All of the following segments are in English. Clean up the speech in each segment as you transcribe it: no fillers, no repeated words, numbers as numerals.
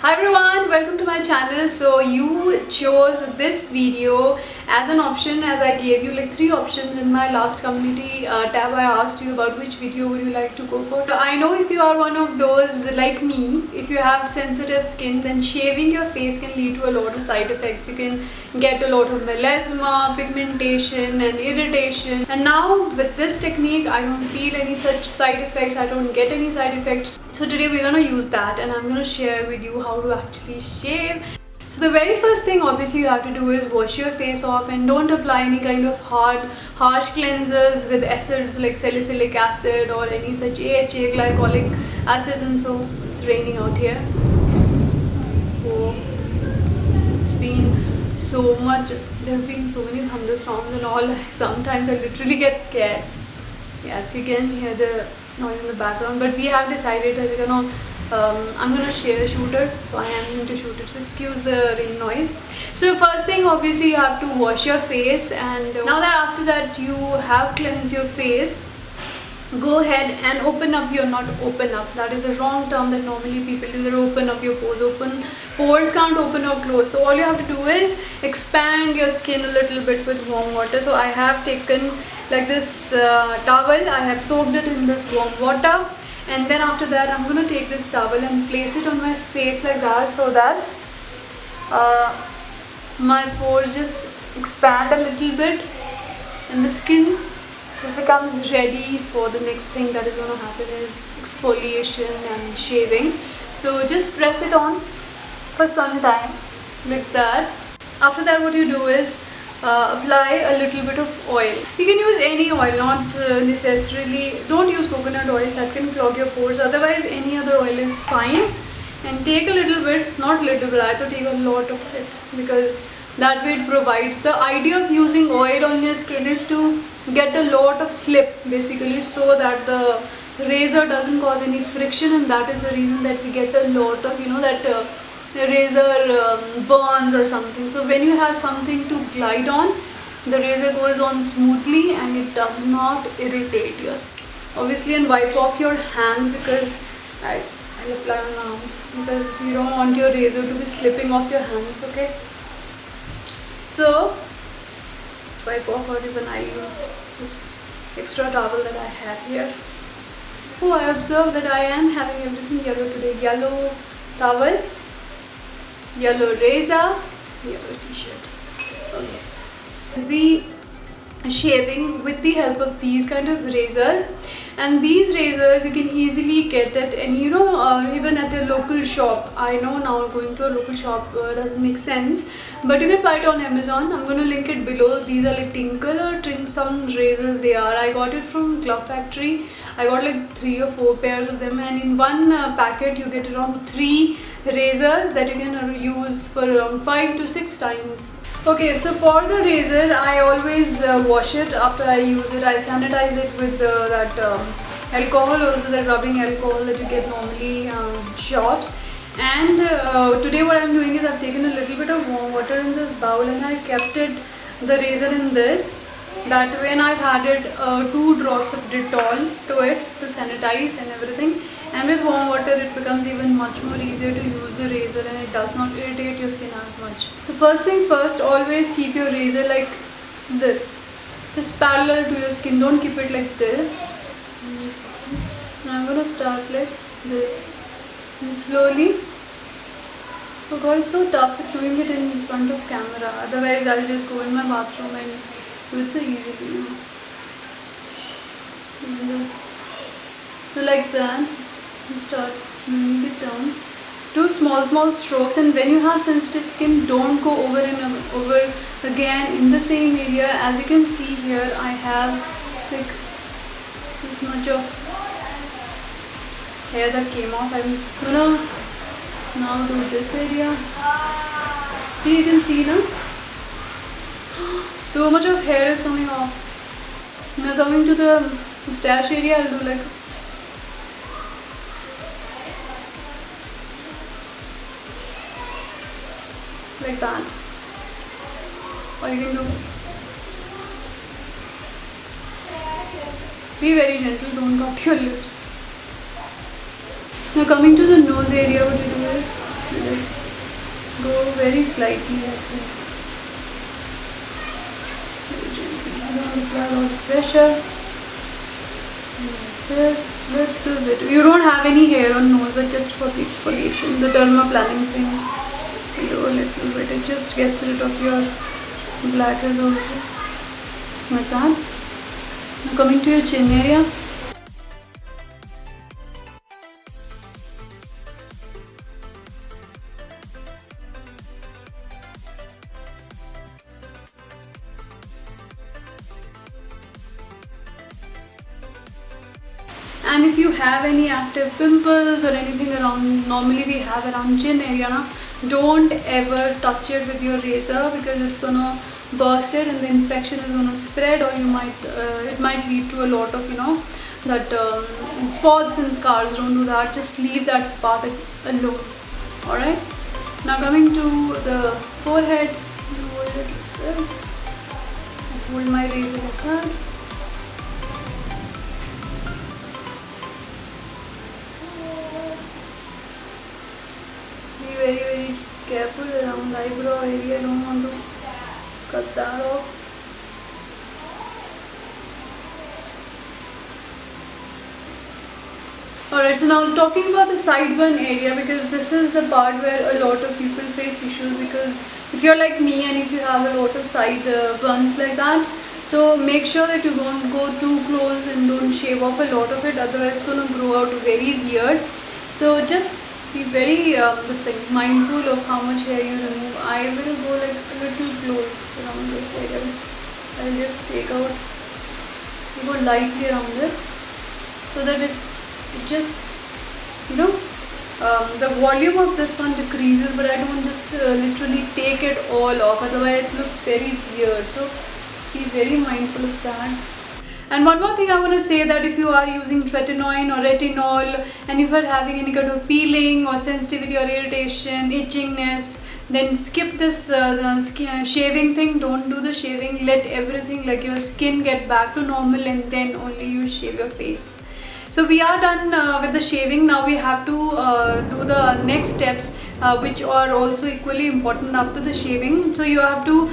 Hi everyone, welcome to my channel. So you chose this video as an option, as I gave you like 3 options in my last community tab. I asked you about which video would you like to go for. So I know if you are one of those like me, if you have sensitive skin, then shaving your face can lead to a lot of side effects. You can get a lot of melasma, pigmentation and irritation. And now with this technique, I don't feel any such side effects. I don't get any side effects. So today we're gonna use that and I'm gonna share with you how to actually shave. So the very first thing obviously you have to do is wash your face off, and don't apply any kind of harsh cleansers with acids like salicylic acid or any such AHA, glycolic acids. And so it's raining out here. Oh, it's been so much, there have been so many thunderstorms and all. Sometimes I literally get scared. Yes, you can hear the noise in the background, but we have decided that we're gonna I'm gonna shoot it, so I am going to shoot it, so excuse the rain noise. So first thing, obviously you have to wash your face, and now that after that you have cleansed your face, go ahead and open up your, not open up, that is a wrong term that normally people do, they open up your pores. Pores can't open or close, so all you have to do is expand your skin a little bit with warm water. So I have taken like this towel, I have soaked it in this warm water, and then after that I'm going to take this towel and place it on my face like that, so that my pores just expand a little bit and the skin becomes ready for the next thing that is going to happen, is exfoliation and shaving. So just press it on for some time like that. After that what you do is apply a little bit of oil. You can use any oil, not necessarily, don't use coconut oil, that can clog your pores. Otherwise any other oil is fine. And take a little bit, not little bit, I have to take a lot of it, because that way it provides. The idea of using oil on your skin is to get a lot of slip basically, so that the razor doesn't cause any friction, and that is the reason that we get a lot of, you know, that razor burns or something. So when you have something to glide on, the razor goes on smoothly and it does not irritate your skin. Obviously, and wipe off your hands, because I apply on my arms, because you don't want your razor to be slipping off your hands, okay? So just wipe off, or even I use this extra towel that I have here. Oh, I observed that I am having everything yellow today. Yellow towel, yellow razor, yellow t-shirt. Okay. The shaving with the help of these kind of razors, and these razors you can easily get at any, you know, even at a local shop. I know now going to a local shop doesn't make sense, but you can buy it on Amazon. I'm going to link it below. These are like Tinkle or some razors they are. I got it from Glove Factory. I got like 3 or 4 pairs of them, and in one packet you get around 3 razors that you can use for around 5 to 6 times. Okay, so for the razor, I always wash it after I use it. I sanitize it with that alcohol, also the rubbing alcohol that you get normally shops. And today what I'm doing is I've taken a little bit of warm water in this bowl, and I kept it, the razor, in this. That way, and I've added 2 drops of Dettol to it to sanitize and everything. And with warm water it becomes even much more easier to use the razor, and it does not irritate your skin as much. So first thing first, always keep your razor like this, just parallel to your skin. Don't keep it like this. Now I'm gonna start like this, and slowly. Oh god, it's so tough at doing it in front of camera. Otherwise I'll just go in my bathroom and do it so easily. So like that, you start moving it down. Do small strokes, and when you have sensitive skin, don't go over and over again in the same area. As you can see here, I have like this much of hair that came off. I'm gonna now do this area. So you can see now, so much of hair is coming off. Now coming to the mustache area, I'll do like that, or you can do, be very gentle, don't cut your lips. Now coming to the nose area, what you do is very slightly like this. Very gently. I don't apply a lot of pressure. Like this, little bit. You don't have any hair on nose, but just for the exfoliation, the derma planning thing. Below a little bit. It just gets rid of your blackness also. Like that. Now coming to your chin area. And if you have any active pimples or anything around, normally we have around chin area, na, don't ever touch it with your razor because it's gonna burst it and the infection is gonna spread, or you might it might lead to a lot of, you know, that spots and scars. Don't do that. Just leave that part alone. All right. Now coming to the forehead, you hold it like this. I hold my razor like that. Very careful around the eyebrow area. Don't want to cut that off. Alright, so now talking about the sideburn area, because this is the part where a lot of people face issues, because if you're like me and if you have a lot of side burns like that, so make sure that you don't go too close and don't shave off a lot of it, otherwise it's going to grow out very weird. So just be very mindful of how much hair you remove. I will go like a little close around this area. I'll just take out, go lightly around it, so that it just, you know, the volume of this one decreases, but I don't just literally take it all off, otherwise it looks very weird. So be very mindful of that. And one more thing I want to say, that if you are using tretinoin or retinol and if you are having any kind of peeling or sensitivity or irritation, itchingness, then skip this shaving thing. Don't do the shaving. Let everything like your skin get back to normal and then only you shave your face. So we are done with the shaving. Now we have to do the next steps, which are also equally important after the shaving. So you have to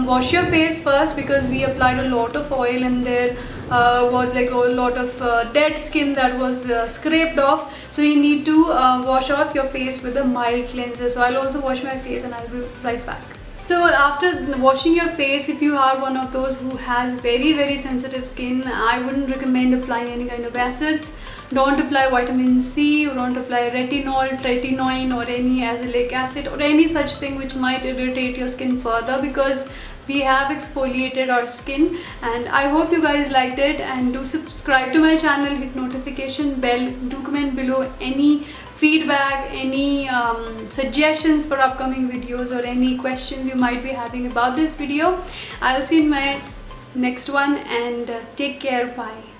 wash your face first, because we applied a lot of oil and there was like a lot of dead skin that was scraped off. So you need to wash off your face with a mild cleanser. So I'll also wash my face and I'll be right back. So after washing your face, if you are one of those who has very sensitive skin, I wouldn't recommend applying any kind of acids. Don't apply vitamin C, or don't apply retinol, tretinoin, or any azelaic acid or any such thing which might irritate your skin further, because we have exfoliated our skin. And I hope you guys liked it, and do subscribe to my channel, hit notification bell, do comment below any feedback, any suggestions for upcoming videos, or any questions you might be having about this video. I'll see you in my next one, and take care. Bye.